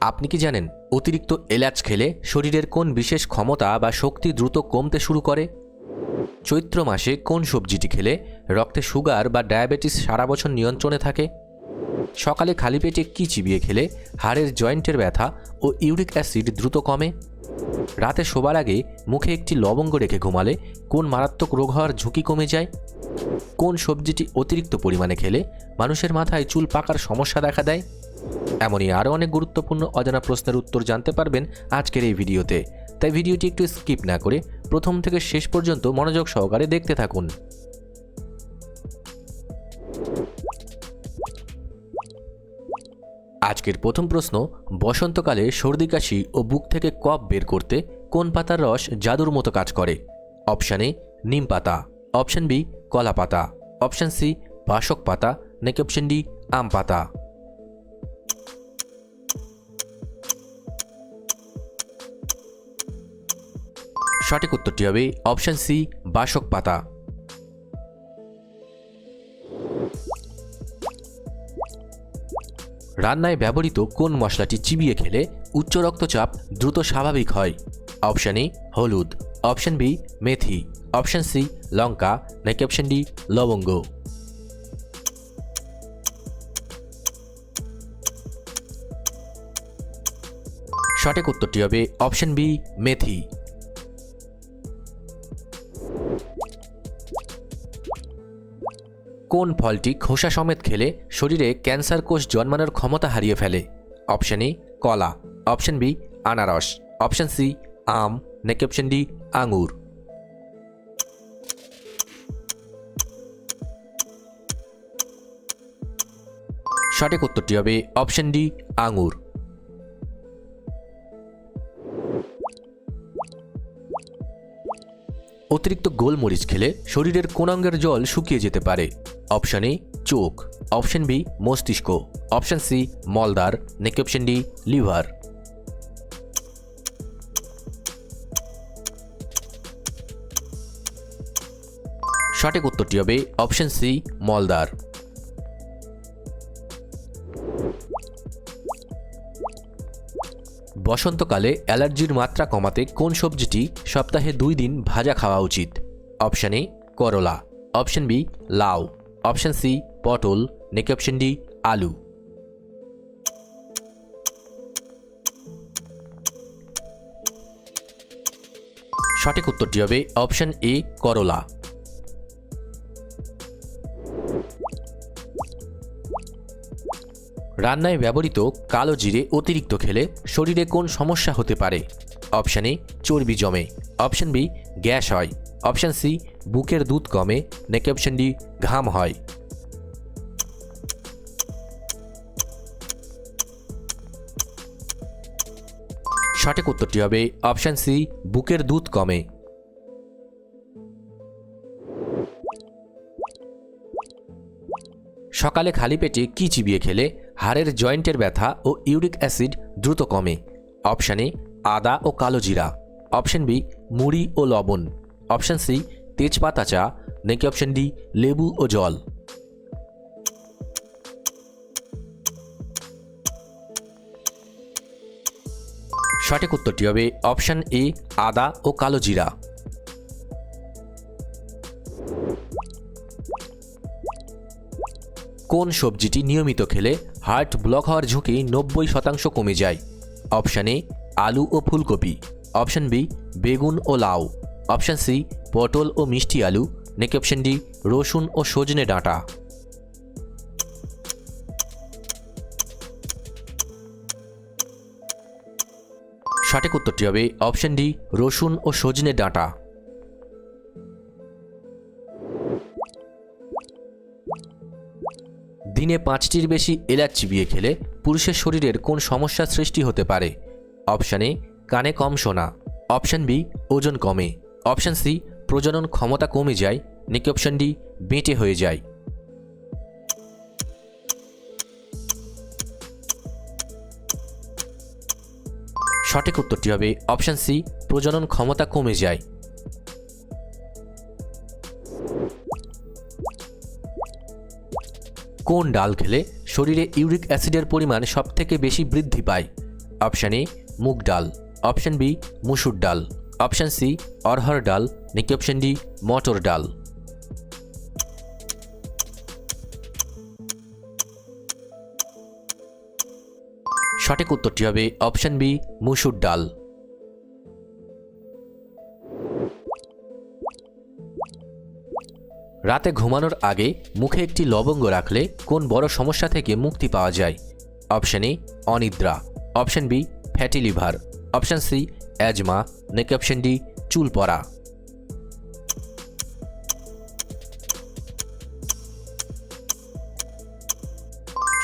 আপনি কি জানেন অতিরিক্ত এলাচ খেলে শরীরের কোন বিশেষ ক্ষমতা বা শক্তি দ্রুত কমতে শুরু করে? চৈত্র মাসে কোন সবজিটি খেলে রক্তে সুগার বা ডায়াবেটিস সারা বছর নিয়ন্ত্রণে থাকে? সকালে খালি পেটে কী চিবিয়ে খেলে হাড়ের জয়েন্টের ব্যথা ও ইউরিক অ্যাসিড দ্রুত কমে? রাতে শোবার আগে মুখে একটি লবঙ্গ রেখে ঘুমালে কোন মারাত্মক রোগ হওয়ার ঝুঁকি কমে যায়? কোন সবজিটি অতিরিক্ত পরিমাণে খেলে মানুষের মাথায় চুল পাকার সমস্যা দেখা দেয়? এমনই আরও অনেক গুরুত্বপূর্ণ অজানা প্রশ্নের উত্তর জানতে পারবেন আজকের এই ভিডিওতে। তাই ভিডিওটি একটু স্কিপ না করে প্রথম থেকে শেষ পর্যন্ত মনোযোগ সহকারে দেখতে থাকুন। আজকের প্রথম প্রশ্ন, বসন্তকালে সর্দি কাশি ও বুক থেকে কফ বের করতে কোন পাতার রস জাদুর মতো কাজ করে? অপশান এ নিম পাতা, অপশান বি কলা পাতা, অপশান সি বাসক পাতা, নাকি অপশান ডি আম পাতা? সঠিক উত্তরটি হবে অপশান সি বাসক পাতা। রান্নায় ব্যবহৃত কোন মশলাটি চিবিয়ে খেলে উচ্চ রক্তচাপ দ্রুত স্বাভাবিক হয়? অপশান এ হলুদ, অপশান বি মেথি, অপশান সি লঙ্কা, নাকি অপশান ডি লবঙ্গ? সঠিক উত্তরটি হবে অপশান বি মেথি। কোন ফলটি খোসা সমেত খেলে শরীরে ক্যান্সার কোষ জন্মানোর ক্ষমতা হারিয়ে ফেলে? অপশান এ কলা, অপশান বি আনারস, অপশান সি আম, নাকি অপশান ডি আঙুর? সঠিক উত্তরটি হবে অপশান ডি আঙুর। অতিরিক্ত গোলমরিচ খেলে শরীরের কোন অঙ্গের জল শুকিয়ে যেতে পারে? অপশান এ চোখ, অপশান বি মস্তিষ্ক, অপশান সি মলদ্বার, নাকি অপশান ডি লিভার? সঠিক উত্তরটি হবে অপশান সি মলদ্বার। বসন্তকালে অ্যালার্জির মাত্রা কমাতে কোন সবজিটি সপ্তাহে 2 দিন ভাজা খাওয়া উচিত? অপশান এ করলা, অপশান বি লাউ, অপশান সি পটল, নাকি অপশান ডি আলু? সঠিক উত্তরটি হবে অপশান এ করলা। রান্নায় ব্যবহৃত কালো জিরে অতিরিক্ত খেলে শরীরে কোন সমস্যা হতে পারে? অপশান এ চর্বি জমে, অপশান বি গ্যাস হয়, অপশান সি বুকের দুধ কমে, নাকি অপশান ডি ঘাম হয়? সঠিক উত্তরটি হবে অপশান সি বুকের দুধ কমে। সকালে খালি পেটে কী চিবিয়ে খেলে হাড়ের জয়েন্টের ব্যথা ও ইউরিক অ্যাসিড দ্রুত কমে? অপশান এ আদা ও কালো জিরা, অপশান বি মুড়ি ও লবণ, অপশান সি তেজপাতা চা, নাকি অপশান ডি লেবু ও জল? সঠিক উত্তরটি হবে অপশান এ আদা ও কালো জিরা। কোন সবজিটি নিয়মিত খেলে হার্ট ব্লক হওয়ার ঝুঁকি 90% কমে যায়? অপশান এ আলু ও ফুলকপি, অপশান বি বেগুন ও লাউ, অপশান সি পটল ও মিষ্টি আলু, নাকি অপশান ডি রসুন ও সজনে ডাঁটা? সঠিক উত্তরটি হবে অপশান ডি রসুন ও সজনে ডাঁটা। দিনে 5টির বেশি এলাচ চিবিয়ে খেলে পুরুষের শরীরের কোন সমস্যার সৃষ্টি হতে পারে? অপশান এ কানে কম শোনা, অপশান বি ওজন কমে, অপশান সি প্রজনন ক্ষমতা কমে যায়, নাকি অপশান ডি বেঁটে হয়ে যায়? সঠিক উত্তরটি হবে অপশান সি প্রজনন ক্ষমতা কমে যায়। কোন ডাল খেলে শরীরে ইউরিক অ্যাসিডের পরিমাণ সবথেকে বেশি বৃদ্ধি পায়? অপশান এ মুগ ডাল, অপশান বি মুসুর ডাল, অপশান সি অরহর ডাল, নাকি অপশান ডি মটর ডাল। সঠিক উত্তরটি হবে অপশান বি মুসুর ডাল। রাতে ঘুমানোর আগে মুখে একটি লবঙ্গ রাখলে কোন বড় সমস্যা থেকে মুক্তি পাওয়া যায়? অপশান এ অনিদ্রা, option B fatty liver, option C asthma, নাকি অপশান ডি চুল পড়া।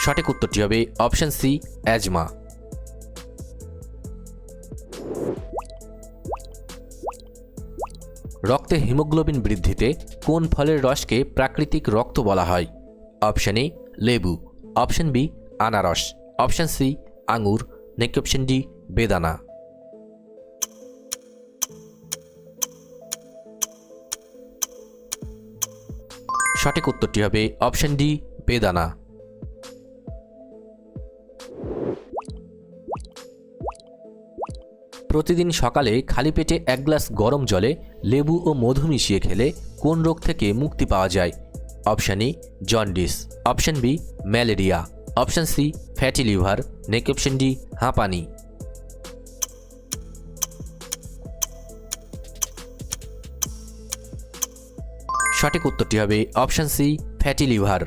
সঠিক উত্তরটি হবে অপশান সি অ্যাজমা। রক্তে হিমোগ্লোবিন বৃদ্ধিতে কোন ফলের রসকে প্রাকৃতিক রক্ত বলা হয়? অপশান এ লেবু, অপশান বি আনারস, অপশান সি আঙুর, নাকি অপশান ডি বেদানা। সঠিক উত্তরটি হবে অপশান ডি বেদানা। প্রতিদিন সকালে খালি পেটে এক গ্লাস গরম জলে লেবু ও মধু মিশিয়ে খেলে কোন রোগ থেকে মুক্তি পাওয়া যায়? Option A jaundice, option B malaria, option C fatty liver, নাকি অপশান ডি হাঁপানি। সঠিক উত্তরটি হবে অপশান সি ফ্যাটি লিভার।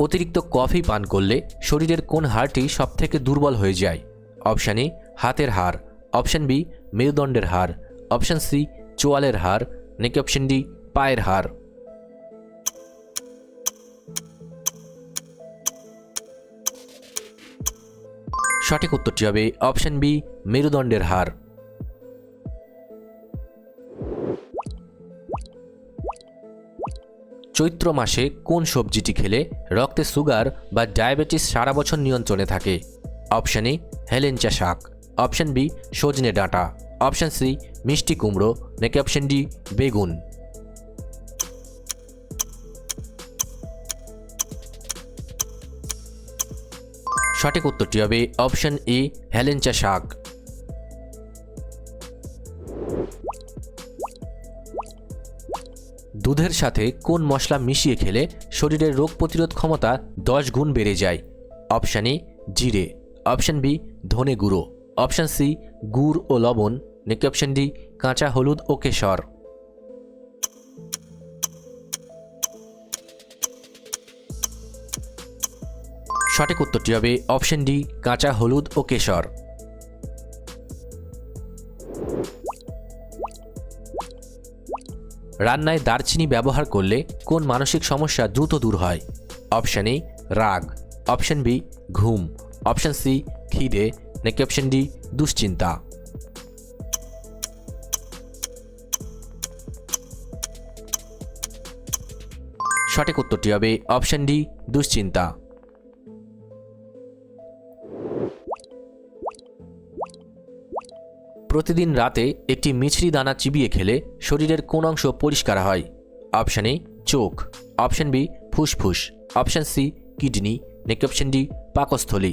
অতিরিক্ত কফি পান করলে শরীরের কোন হাড়টি সবথেকে দুর্বল হয়ে যায়? অপশান এ হাতের হাড়, অপশান বি মেরুদণ্ডের হাড়, অপশান সি চোয়ালের হাড়, নাকি অপশান ডি পায়ের হাড়। সঠিক উত্তরটি হবে অপশান বি মেরুদণ্ডের হাড়। চৈত্র মাসে কোন সবজিটি খেলে রক্তে সুগার বা ডায়াবেটিস সারা বছর নিয়ন্ত্রণে থাকে? অপশান এ হেলেঞ্চা শাক, অপশান বি সজনে ডাঁটা, অপশান সি মিষ্টি কুমড়ো, নাকি অপশান ডি বেগুন। সঠিক উত্তরটি হবে অপশান এ হেলেঞ্চা শাক। দুধের সাথে কোন মশলা মিশিয়ে খেলে শরীরের রোগ প্রতিরোধ ক্ষমতা 10 গুণ বেড়ে যায়? অপশান এ জিরে, অপশান বি ধনে গুঁড়ো, অপশান সি গুড় ও লবণ, নাকি অপশান ডি কাঁচা হলুদ ও কেশর। সঠিক উত্তরটি হবে অপশান ডি কাঁচা হলুদ ও কেশর। রান্নায় দারচিনি ব্যবহার করলে কোন মানসিক সমস্যা দ্রুত দূর হয়? অপশান এ রাগ, অপশান বি ঘুম, অপশান সি খিদে, নাকি অপশান ডি দুশ্চিন্তা। সঠিক উত্তরটি হবে অপশান ডি দুশ্চিন্তা। প্রতিদিন রাতে একটি মিছরি দানা চিবিয়ে খেলে শরীরের কোন অংশ পরিষ্কার হয়? অপশান এ চোখ, অপশান বি ফুসফুস, অপশান সি কিডনি, নাকি অপশান ডি পাকস্থলী।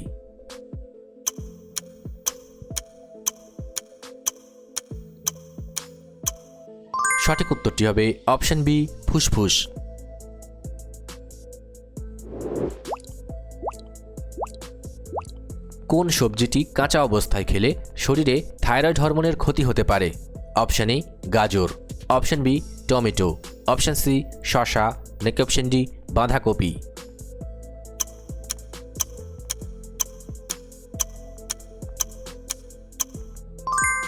সঠিক উত্তরটি হবে অপশান বি ফুসফুস। কোন সবজিটি কাঁচা অবস্থায় খেলে শরীরে থাইরয়েড হরমোনের ক্ষতি হতে পারে? অপশান এ গাজর, option B tomato, option C শসা, নাকি অপশান ডি বাঁধাকপি।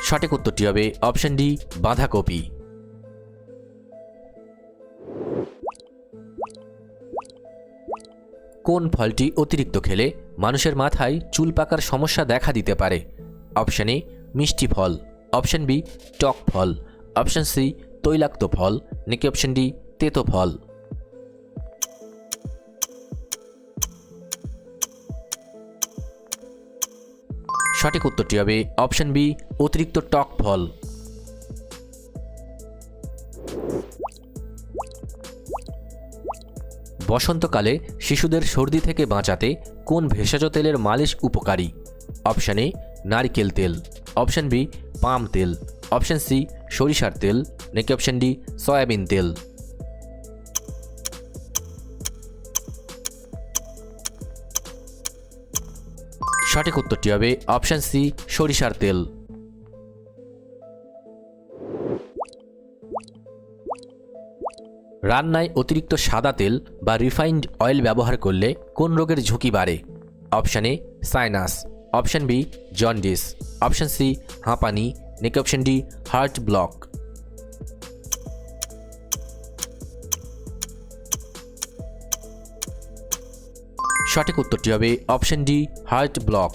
সঠিক উত্তরটি হবে অপশান ডি বাঁধাকপি। কোন ফলটি অতিরিক্ত খেলে মানুষের মাথায় চুল পাকার সমস্যা দেখা দিতে পারে? অপশান এ মিষ্টি ফল, অপশান বি টক ফল, অপশান সি তৈলাক্ত ফল, নাকি অপশান ডি তেতো ফল। সঠিক উত্তরটি হবে অপশান বি অতিরিক্ত টক ফল। বসন্তকালে শিশুদের সর্দি থেকে বাঁচাতে কোন ভেষজ তেলের মালিশ উপকারী? অপশান এ নারকেল তেল, অপশান বি পাম তেল, অপশান সি সরিষার তেল, নাকি অপশান ডি সয়াবিন তেল। সঠিক উত্তরটি হবে অপশান সি সরিষার তেল। রান্নায় অতিরিক্ত সাদা তেল বা রিফাইন্ড অয়েল ব্যবহার করলে কোন রোগের ঝুঁকি বাড়ে? Option A sinus, option B jaundice, option C হাঁপানি, নাকি অপশান ডি হার্ট ব্লক। সঠিক উত্তরটি হবে অপশান ডি হার্ট ব্লক।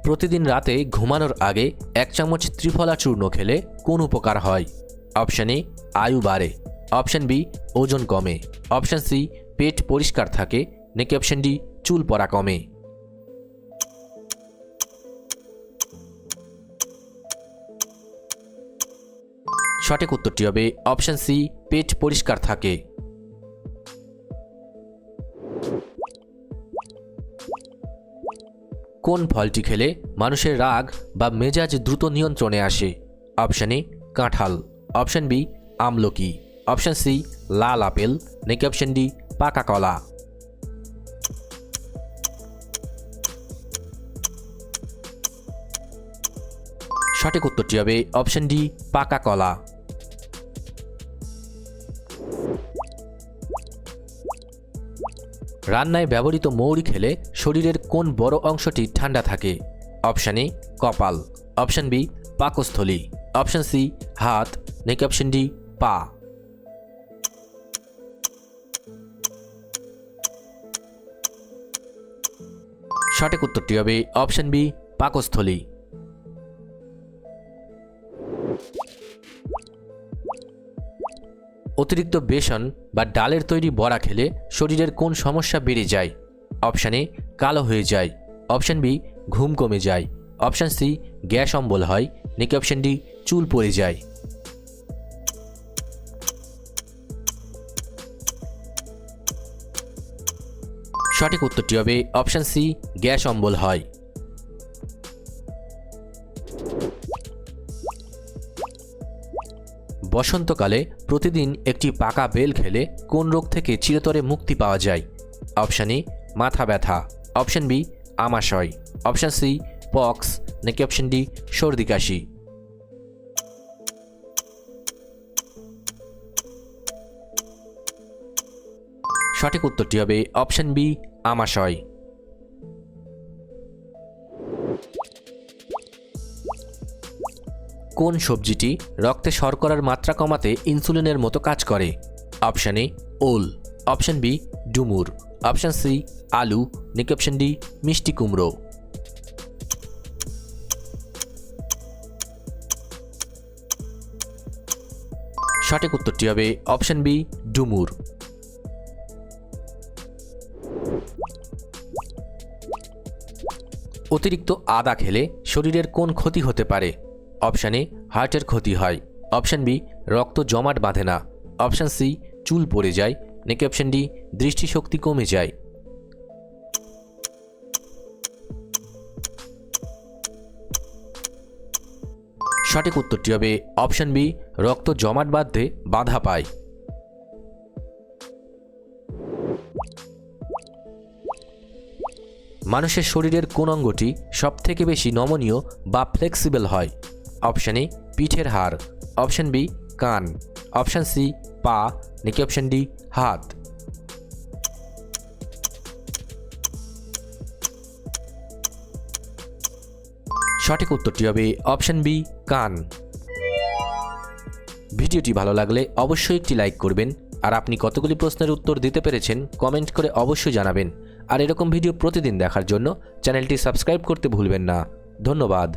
প্রতিদিন রাতে ঘুমানোর আগে 1 চামচ ত্রিফলা চূর্ণ খেলে কোন উপকার হয়? অপশান এ আয়ু বাড়ে, অপশান বি ওজন কমে, অপশান সি পেট পরিষ্কার থাকে, নাকি অপশান ডি চুল পড়া কমে। সঠিক উত্তরটি হবে অপশান সি পেট পরিষ্কার থাকে। কোন ফলটি খেলে মানুষের রাগ বা মেজাজ দ্রুত নিয়ন্ত্রণে আসে? অপশান এ কাঁঠাল, অপশান বি আমলকি, অপশান সি লাল আপেল, নাকি অপশান ডি পাকা কলা। সঠিক উত্তরটি হবে অপশান ডি পাকা কলা। রান্নায় ব্যবহৃত মৌরি খেলে শরীরের কোন বড় অংশটি ঠান্ডা থাকে? অপশান এ কপাল, অপশান বি পাকস্থলী, অপশান সি হাত, নাকি অপশান ডি পা। সঠিক উত্তরটি হবে অপশান বি পাকস্থলী। অতিরিক্ত বেসন বা ডালের তৈরি বড়া খেলে শরীরের কোন সমস্যা বেড়ে যায়? অপশান এ কালো হয়ে যায়, অপশান বি ঘুম কমে যায়, অপশান সি গ্যাস অম্বল হয়, নাকি অপশান ডি চুল পড়ে যায়। সঠিক উত্তরটি হবে অপশান সি গ্যাস অম্বল হয়। বসন্তকালে প্রতিদিন একটি পাকা বেল খেলে কোন রোগ থেকে চিরতরে মুক্তি পাওয়া যায়? অপশান এ মাথা ব্যথা, অপশান বি আমাশয়, অপশান সি পক্স, নাকি অপশান ডি সর্দি কাশি। সঠিক উত্তরটি হবে অপশান বি আমাশয়। কোন সবজিটি রক্তে শর্করার মাত্রা কমাতে ইনসুলিনের মতো কাজ করে? অপশান এ ওল, অপশান বি ডুমুর, অপশান সি আলু, নাকি অপশান ডি মিষ্টি কুমড়ো। সঠিক উত্তরটি হবে অপশান বি ডুমুর। অতিরিক্ত আদা খেলে শরীরের কোন ক্ষতি হতে পারে? অপশান এ হার্টের ক্ষতি হয়, অপশান বি রক্ত জমাট বাঁধে না, অপশান সি চুল পড়ে যায়, নাকি অপশান ডি দৃষ্টিশক্তি কমে যায়। সঠিক উত্তরটি হবে অপশান বি রক্ত জমাট বাঁধতে বাধা পায়। মানুষের শরীরের কোন অঙ্গটি সবথেকে বেশি নমনীয় বা ফ্লেক্সিবল হয়? অপশান এ পিঠের হাড়, অপশান বি কান, অপশান সি পা, নাকি অপশান ডি হাত। সঠিক উত্তরটি হবে অপশান বি কান। ভিডিওটি ভালো লাগলে অবশ্যই একটি লাইক করবেন, আর আপনি কতগুলি প্রশ্নের উত্তর দিতে পেরেছেন কমেন্ট করে অবশ্যই জানাবেন। আর এরকম ভিডিও প্রতিদিন দেখার জন্য চ্যানেলটি সাবস্ক্রাইব করতে ভুলবেন না। ধন্যবাদ।